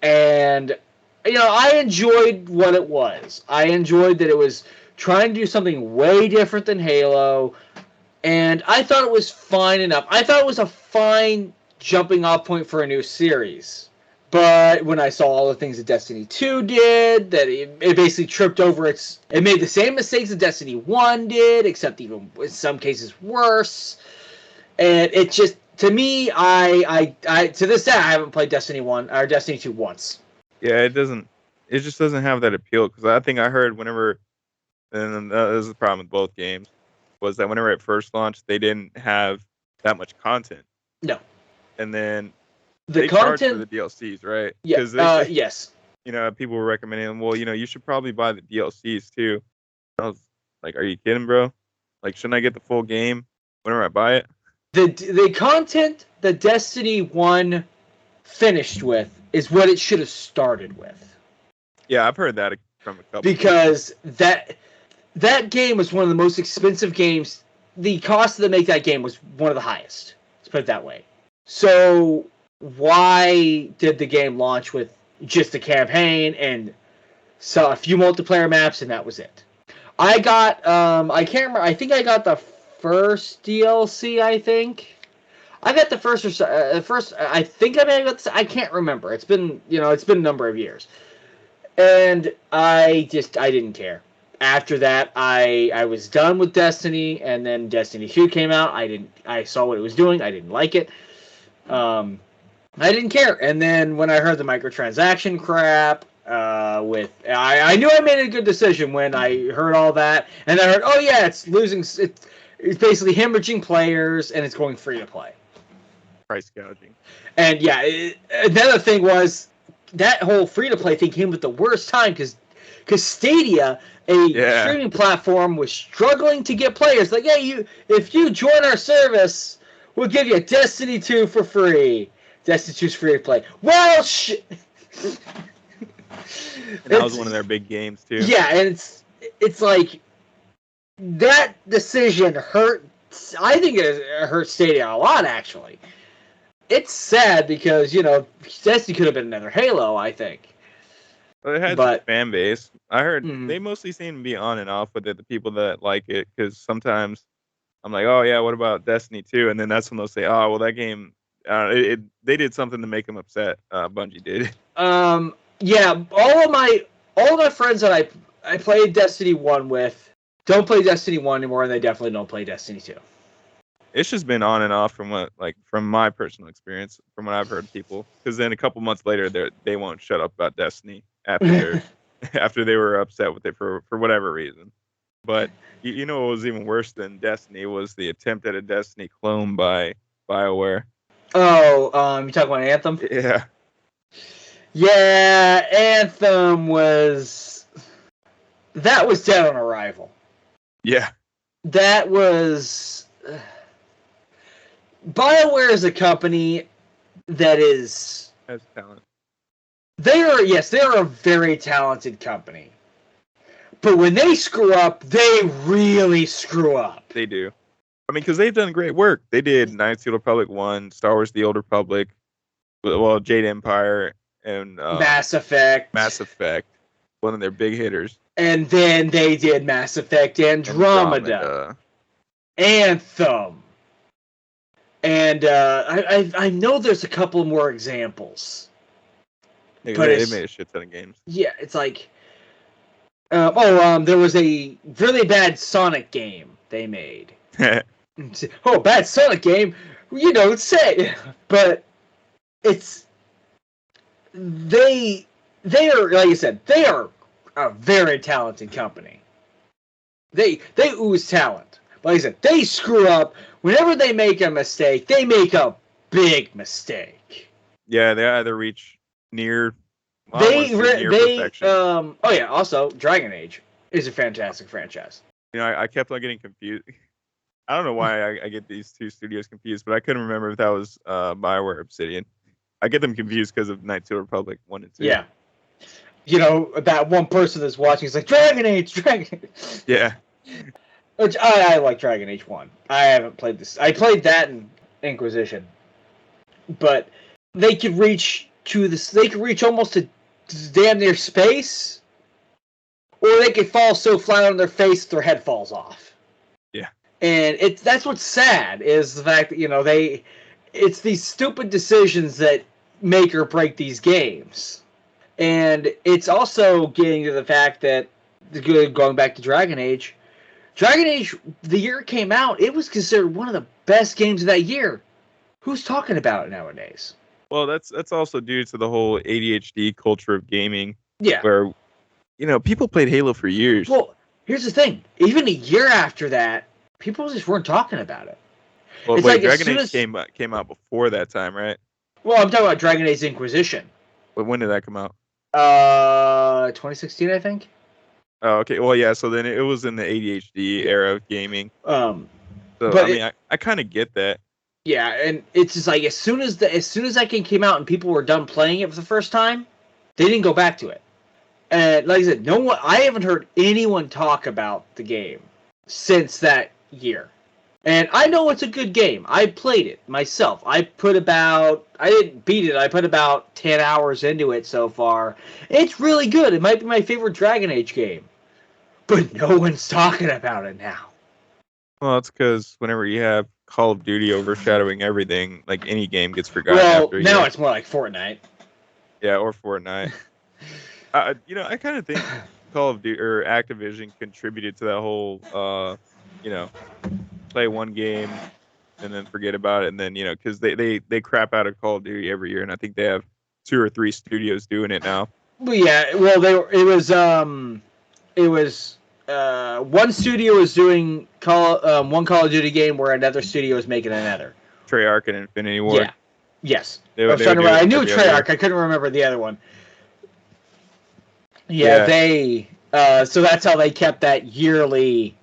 and I enjoyed what it was. I enjoyed that it was trying to do something way different than Halo, and I thought it was fine enough. I thought it was a fine jumping off point for a new series. But when I saw all the things that Destiny 2 did, that it basically tripped over it made the same mistakes that Destiny 1 did, except even in some cases worse. And it just, to me, I to this day, I haven't played Destiny 1 or Destiny 2 once. Yeah, it doesn't. It just doesn't have that appeal because I think I heard whenever, and this is the problem with both games, was that whenever it first launched, they didn't have that much content, No. and then The they charged for content, the DLCs, right? yeah, Because they say, yes. people were recommending, well, you should probably buy the DLCs too. I was like, are you kidding, bro? Like, shouldn't I get the full game whenever I buy it? The content that Destiny 1 finished with is what it should have started with. Yeah, I've heard that from a couple people. Because that game was one of the most expensive games. The cost to make that game was one of the highest. Let's put it that way. So why did the game launch with just a campaign and saw a few multiplayer maps and that was it? I got I can't remember. I think I got the first DLC. I got the first or first. I think I may have got this. I can't remember. It's been it's been a number of years, and I didn't care. After that, I was done with Destiny, and then Destiny 2 came out. I saw what it was doing. I didn't like it. I didn't care. And then when I heard the microtransaction crap, I knew I made a good decision when I heard all that, and I heard, oh yeah, it's losing. It's basically hemorrhaging players, and it's going free to play. Price gouging. And yeah, another thing was that whole free to play thing came at the worst time because Stadia, a streaming platform, was struggling to get players. Like, hey, if you join our service, we'll give you Destiny 2 for free. Destiny 2's free to play. Well, shit. And that was one of their big games too. Yeah, and it's like that decision hurt. I think it hurt Stadia a lot, actually. It's sad because Destiny could have been another Halo. I think. Well, it has its fan base. I heard they mostly seem to be on and off with it. The people that like it, because sometimes I'm like, oh yeah, what about Destiny 2? And then that's when they'll say, oh well, that game, they did something to make them upset. Bungie did. Yeah, all of my friends that I played Destiny 1 with don't play Destiny 1 anymore, and they definitely don't play Destiny 2. It's just been on and off from my personal experience, from what I've heard people. Because then a couple months later, they won't shut up about Destiny after after they were upset with it for whatever reason. But what was even worse than Destiny was the attempt at a Destiny clone by BioWare. Oh, you talking about Anthem? Yeah. Yeah, Anthem was dead on arrival. Yeah. That was BioWare is a company that has talent. They are a very talented company. But when they screw up, they really screw up. They do. I mean, because they've done great work. They did Knights of the Old Republic 1, Star Wars The Old Republic, well, Jade Empire, and Mass Effect. Mass Effect, one of their big hitters. And then they did Mass Effect Andromeda. Anthem. And I know there's a couple more examples. They made a shit ton of games. Yeah, it's like... there was a really bad Sonic game they made. Oh, bad Sonic game? You don't say. But it's... They are, like I said, they are a very talented company. They ooze talent. Like I said, they screw up. Whenever they make a mistake, they make a big mistake. Yeah, they either reach near... perfection. Oh yeah, also, Dragon Age is a fantastic franchise. You know, I kept on getting confused. I don't know why I get these two studios confused, but I couldn't remember if that was BioWare or Obsidian. I get them confused because of Knights of the Republic 1 and 2. Yeah. You know, that one person that's watching is like, Dragon Age! Yeah. Which, I like Dragon Age 1. I haven't played this. I played that in Inquisition. But they could reach almost to damn near space, or they could fall so flat on their face their head falls off. Yeah. And that's what's sad, is the fact that, you know, it's these stupid decisions that make or break these games. And it's also getting to the fact that, going back to Dragon Age, the year it came out, it was considered one of the best games of that year. Who's talking about it nowadays? Well, that's also due to the whole ADHD culture of gaming. Yeah. Where, you know, people played Halo for years. Well, here's the thing. Even a year after that, people just weren't talking about it. Well, wait, Dragon Age came out before that time, right? Well, I'm talking about Dragon Age Inquisition. But when did that come out? 2016, I think. Oh, okay. Well, yeah. So then it was in the ADHD era of gaming. But I mean, I kind of get that. Yeah, and it's just like as soon as that game came out and people were done playing it for the first time, they didn't go back to it. And like I said, I haven't heard anyone talk about the game since that year. And I know it's a good game. I played it myself. I didn't beat it. I put about 10 hours into it so far. It's really good. It might be my favorite Dragon Age game. But no one's talking about it now. Well, it's because whenever you have Call of Duty overshadowing everything, like any game gets forgotten. Well, now it's more like Fortnite. Yeah, or Fortnite. You know, I kind of think Call of Duty or Activision contributed to that whole, you know, play one game and then forget about it, and then, you know, because they crap out of Call of Duty every year, and I think they have 2 or 3 studios doing it now. Well, yeah. Well, it was one studio was doing one Call of Duty game where another studio was making another. Treyarch and Infinity Ward. Yeah. Yes. I knew Treyarch. I couldn't remember the other one. Yeah. They. So that's how they kept that yearly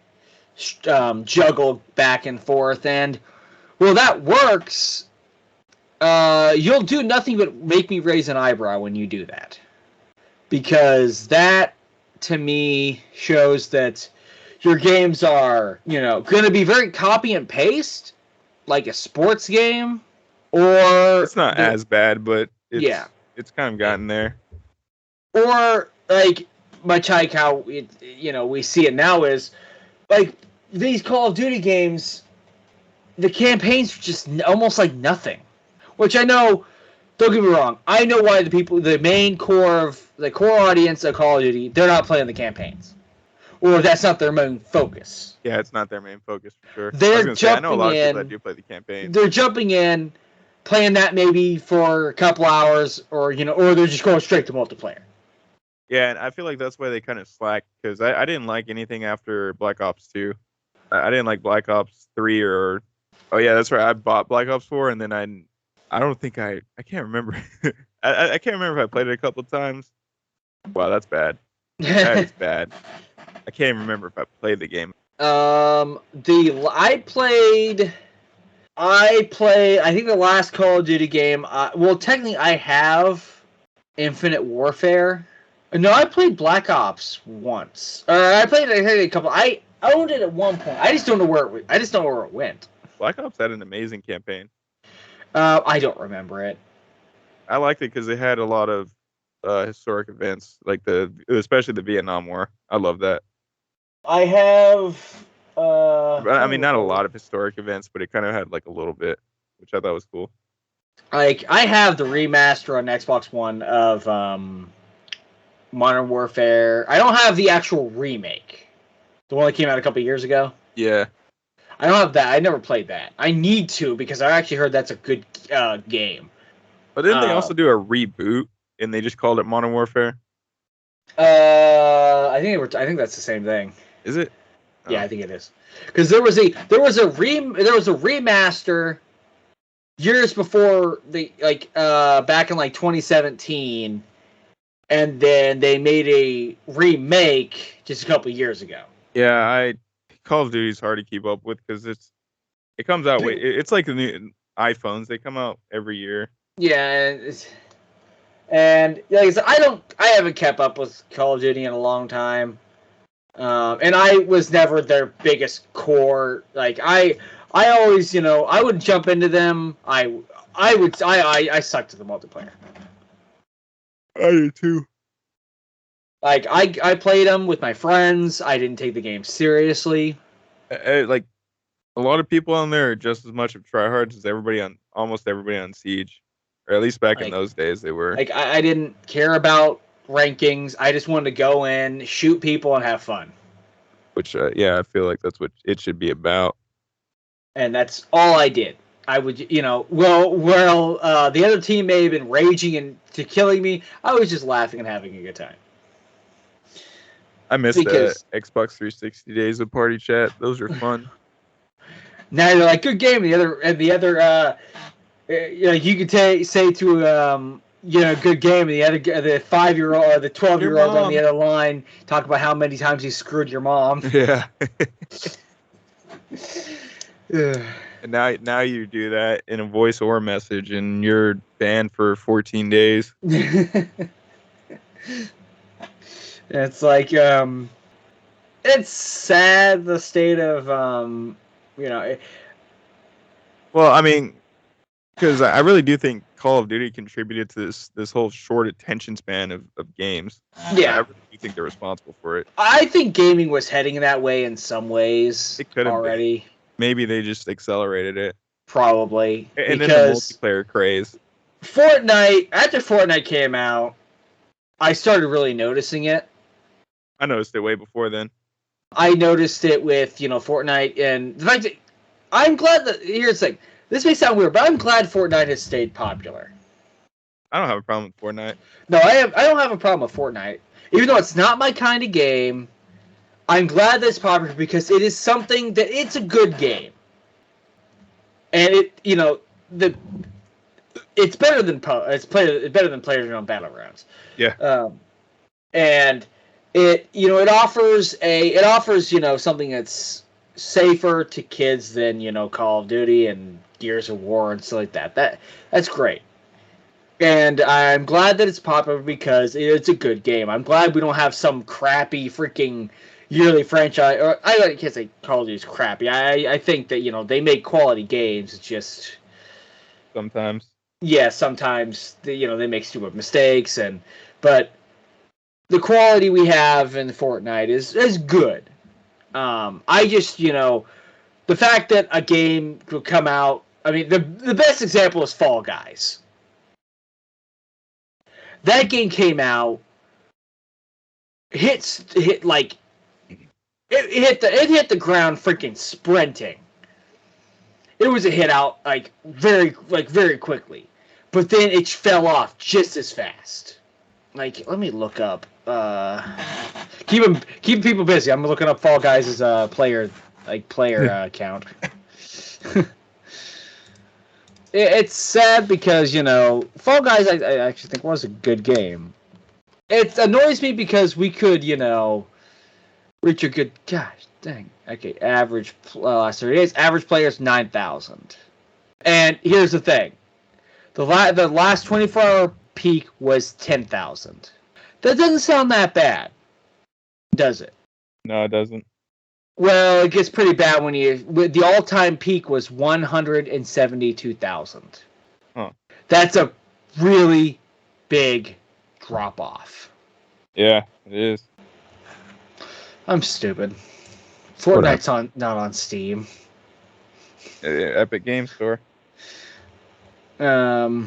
juggle back and forth, and well, that works. You'll do nothing but make me raise an eyebrow when you do that, because that, to me, shows that your games are, you know, going to be very copy and paste, like a sports game, or it's not as bad, but it's kind of gotten there. Or like much like how we see it now is like these Call of Duty games, the campaigns are just almost like nothing. Which I know, don't get me wrong, I know why the main core audience of Call of Duty, they're not playing the campaigns. Or that's not their main focus. Yeah, it's not their main focus for sure. I know a lot of people that do play the campaigns. They're jumping in, playing that maybe for a couple hours, or they're just going straight to multiplayer. Yeah, and I feel like that's why they kind of slack, because I didn't like anything after Black Ops 2. I didn't like Black Ops 3 or... Oh, yeah, that's right. I bought Black Ops 4, and then I don't think I can't remember. I can't remember if I played it a couple of times. Wow, that's bad. That is bad. I can't even remember if I played the game. I think the last Call of Duty game, well, technically I have Infinite Warfare. No, I played Black Ops once. Or I played it a couple. I owned it at one point. I just don't know where it went. Black Ops had an amazing campaign. I don't remember it. I liked it because it had a lot of historic events, like especially the Vietnam War. I love that. I have. But I mean, not a lot of historic events, but it kind of had like a little bit, which I thought was cool. Like I have the remaster on Xbox One of Modern Warfare. I don't have the actual remake, the one that came out a couple years ago. Yeah. I don't have that. I never played that. I need to because I actually heard that's a good game. But didn't they also do a reboot and they just called it Modern Warfare? I think that's the same thing. Is it? Yeah, I think it is. Because there was a remaster years before back in like 2017, and then they made a remake just a couple years ago. Yeah, Call of Duty is hard to keep up with because it comes out. It's like the new iPhones. They come out every year. Yeah, and like I haven't kept up with Call of Duty in a long time, and I was never their biggest core. Like I always, I would jump into them. I sucked at the multiplayer. I do too. Like I played them with my friends. I didn't take the game seriously. Like a lot of people on there are just as much of tryhards as almost everybody on Siege, or at least back in those days they were. Like I didn't care about rankings. I just wanted to go in, shoot people, and have fun. Which I feel like that's what it should be about. And that's all I did. I would, the other team may have been raging and to killing me. I was just laughing and having a good time. I miss the Xbox 360 days of party chat. Those are fun. Now you're like, good game. The other, you could say to good game. And the 5-year-old or the 12-year-old on the other line talk about how many times he screwed your mom. Yeah. And now you do that in a voice or message, and you're banned for 14 days. It's like it's sad the state of Well, I mean, because I really do think Call of Duty contributed to this whole short attention span of games. Yeah, I really do think they're responsible for it. I think gaming was heading that way in some ways. It could have already. Been. Maybe they just accelerated it. Probably. And then the multiplayer craze. After Fortnite came out, I started really noticing it. I noticed it way before then. I noticed it with, Fortnite, and the fact that I'm glad that, here's the thing, this may sound weird, but I'm glad Fortnite has stayed popular. I don't have a problem with Fortnite. No, I don't have a problem with Fortnite. Even though it's not my kind of game, I'm glad that it's popular because it is something that it's a good game. And it's better than PlayerUnknown's Battlegrounds. Yeah. And it offers something that's safer to kids than Call of Duty and Gears of War and stuff like that. That's great. And I'm glad that it's popular because it's a good game. I'm glad we don't have some crappy freaking yearly franchise. Or I can't say Call of Duty is crappy. I think that they make quality games. It's just sometimes. Yeah, sometimes they make stupid mistakes, but the quality we have in Fortnite is good. I just the fact that a game will come out. I mean, the best example is Fall Guys. That game came out. It hit the ground freaking sprinting. It was a hit out very quickly, but then it fell off just as fast. Let me look up. Keep people busy. I'm looking up Fall Guys' player count. It's sad because Fall Guys I actually think was a good game. It annoys me because we could reach a good gosh dang okay average last 30 days average players 9,000. And here's the thing, the last 24-hour peak was 10,000. That doesn't sound that bad, does it? No, it doesn't. Well, it gets pretty bad when the all-time peak was 172,000. Huh. That's a really big drop off. Yeah, it is. I'm stupid. Whatever. Fortnite's not on Steam. Epic Game Store. Yeah.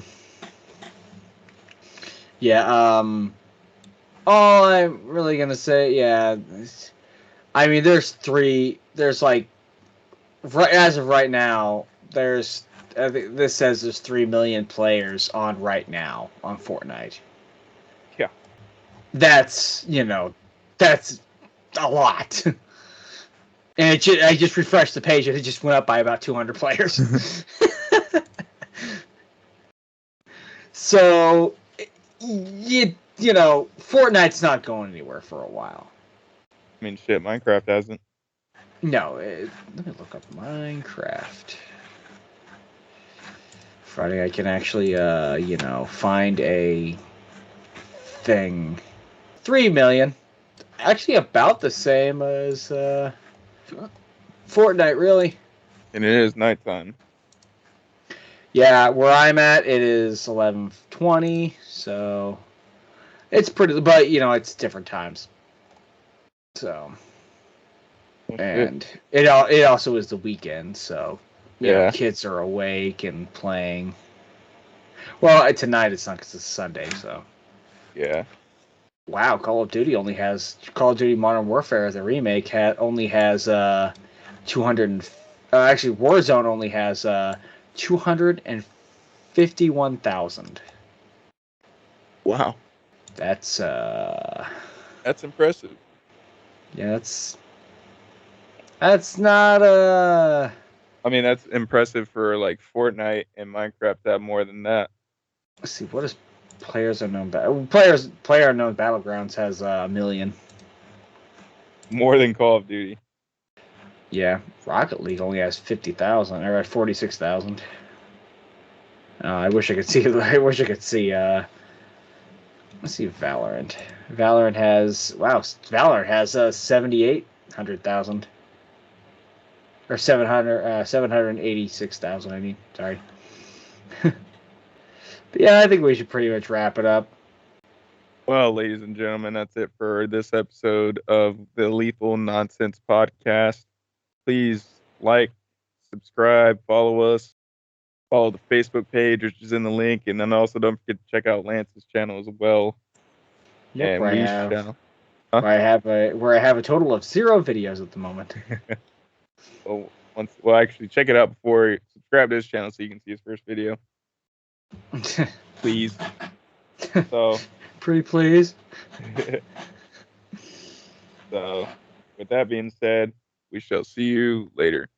All I'm really gonna say, yeah. I mean, There's like, right as of right now, I think this says there's 3 million players on right now on Fortnite. Yeah. That's that's a lot. And I just refreshed the page and it just went up by about 200 players. So, Fortnite's not going anywhere for a while. I mean, shit, Minecraft hasn't. No, let me look up Minecraft. Friday, I can actually, find a thing. 3 million. Actually, about the same as Fortnite, really. And it is nighttime. Yeah, where I'm at, it is 11:20, so it's pretty. But it's different times. So, and it also is the weekend, so kids are awake and playing. Well, tonight it's not because it's Sunday, so. Yeah. Wow, Call of Duty Modern Warfare, the remake, only has 200. Actually, Warzone only has 251,000. Wow. That's impressive. Yeah, that's not I mean, that's impressive for like Fortnite and Minecraft to have more than that. Let's see, what is Player Unknown Battlegrounds has 1 million. More than Call of Duty. Yeah, Rocket League only has 50,000 or 46,000. I wish I could see. Let's see Valorant. Valorant has 7,800,000 or 786,000. I mean, sorry. But yeah, I think we should pretty much wrap it up. Well, ladies and gentlemen, that's it for this episode of the Lethal Nonsense Podcast. Please like, subscribe, follow us, follow the Facebook page, which is in the link, and then also don't forget to check out Lance's channel as well. Yep, And where I have a total of 0 videos at the moment. Well, actually, check it out before you subscribe to his channel so you can see his first video. Please. So. Pretty please. So, with that being said, we shall see you later.